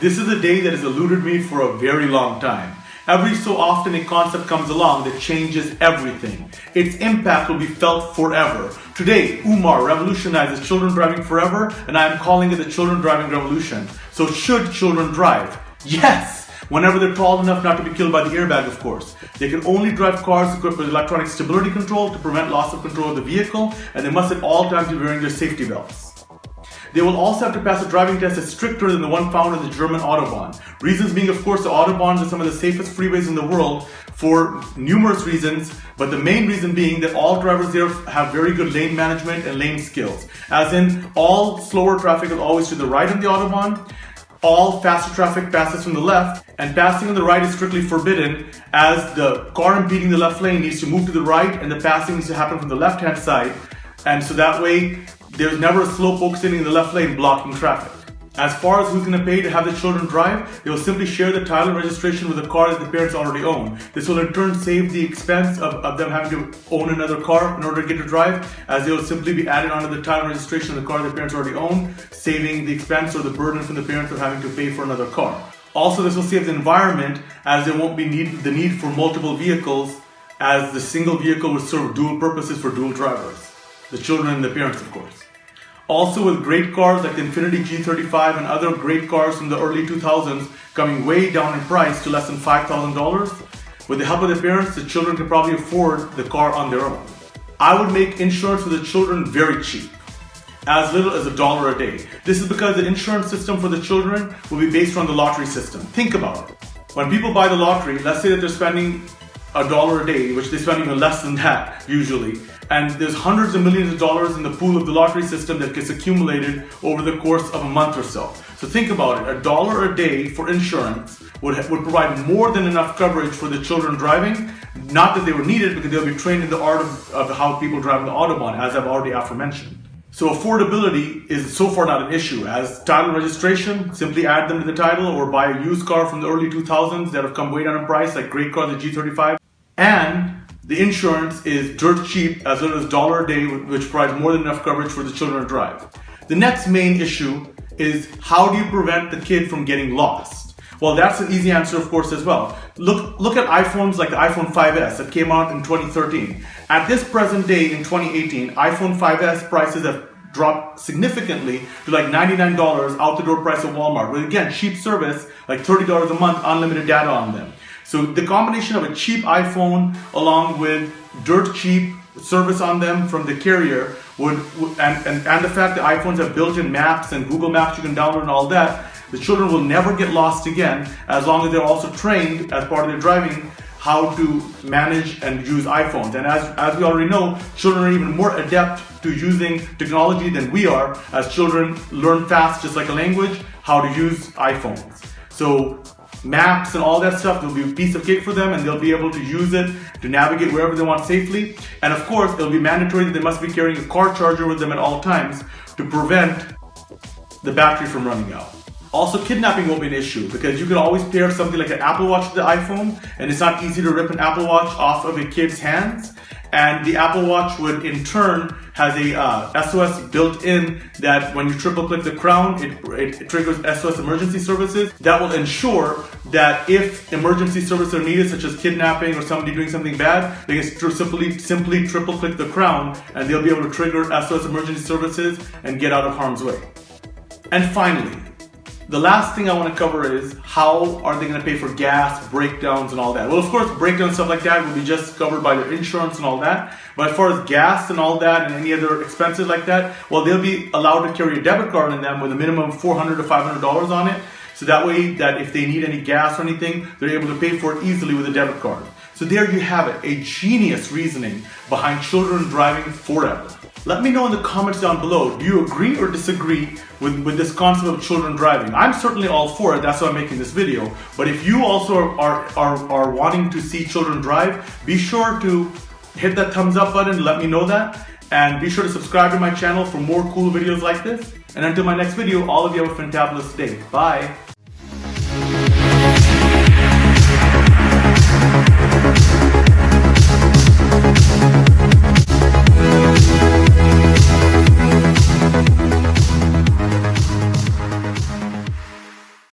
This is a day that has eluded me for a very long time. Every so often a concept comes along that changes everything. Its impact will be felt forever. Today, Umar revolutionizes children driving forever, and I am calling it the children driving revolution. So should children drive? Yes! Whenever they're tall enough not to be killed by the airbag, of course. They can only drive cars equipped with electronic stability control to prevent loss of control of the vehicle, and they must at all times be wearing their safety belts. They will also have to pass a driving test that's stricter than the one found in the German Autobahn. Reasons being, of course, the Autobahns are some of the safest freeways in the world for numerous reasons, but the main reason being that all drivers there have very good lane management and lane skills. As in, all slower traffic is always to the right on the Autobahn, all faster traffic passes from the left, and passing on the right is strictly forbidden, as the car impeding the left lane needs to move to the right and the passing needs to happen from the left-hand side, and so that way there's never a slowpoke sitting in the left lane blocking traffic. As far as who's going to pay to have the children drive, they will simply share the title and registration with a car that the parents already own. This will in turn save the expense of them having to own another car in order to get to drive, as they will simply be added onto the title and registration of the car the parents already own, saving the expense or the burden from the parents of having to pay for another car. Also, this will save the environment, as there won't be the need for multiple vehicles, as the single vehicle will serve dual purposes for dual drivers. The children and the parents, of course. Also, with great cars like the Infiniti G35 and other great cars from the early 2000s coming way down in price to less than $5,000, with the help of the parents, the children can probably afford the car on their own. I would make insurance for the children very cheap, as little as $1 a day. This is because the insurance system for the children will be based on the lottery system. Think about it. When people buy the lottery, let's say that they're spending $1 a day, which they spend even less than that usually, and there's hundreds of millions of dollars in the pool of the lottery system that gets accumulated over the course of a month or so. So think about it, $1 a day for insurance would provide more than enough coverage for the children driving. Not that they were needed, because they'll be trained in the art of how people drive the Autobahn, as I've already aforementioned. So affordability is so far not an issue, as title registration, simply add them to the title or buy a used car from the early 2000s that have come way down in price, like great cars, the G35. And the insurance is dirt cheap, as little as $1 a day, which provides more than enough coverage for the children to drive. The next main issue is, how do you prevent the kid from getting lost? Well, that's an easy answer, of course, as well. Look at iPhones like the iPhone 5S that came out in 2013. At this present day in 2018, iPhone 5S prices have dropped significantly to like $99 out the door price at Walmart, with again cheap service like $30 a month, unlimited data on them. So the combination of a cheap iPhone along with dirt cheap service on them from the carrier and the fact that iPhones have built-in maps and Google Maps you can download and all that, the children will never get lost again, as long as they're also trained as part of their driving how to manage and use iPhones. And as we already know, children are even more adept to using technology than we are, as children learn fast, just like a language, how to use iPhones. So maps and all that stuff will be a piece of cake for them, and they'll be able to use it to navigate wherever they want safely. And of course, it'll be mandatory that they must be carrying a car charger with them at all times to prevent the battery from running out. Also, kidnapping won't be an issue, because you can always pair something like an Apple Watch to the iPhone, and it's not easy to rip an Apple Watch off of a kid's hands. And the Apple Watch would in turn has a SOS built in that when you triple click the crown, it triggers SOS emergency services. That will ensure that if emergency services are needed, such as kidnapping or somebody doing something bad, they can simply triple click the crown, and they'll be able to trigger SOS emergency services and get out of harm's way. And finally, the last thing I want to cover is, how are they going to pay for gas, breakdowns, and all that? Well, of course, breakdowns and stuff like that will be just covered by their insurance and all that. But as far as gas and all that and any other expenses like that, well, they'll be allowed to carry a debit card in them with a minimum of $400 to $500 on it. So that way, that if they need any gas or anything, they're able to pay for it easily with a debit card. So there you have it, a genius reasoning behind children driving forever. Let me know in the comments down below, do you agree or disagree with this concept of children driving? I'm certainly all for it, that's why I'm making this video. But if you also are wanting to see children drive, be sure to hit that thumbs up button, let me know that. And be sure to subscribe to my channel for more cool videos like this. And until my next video, all of you have a fantabulous day. Bye.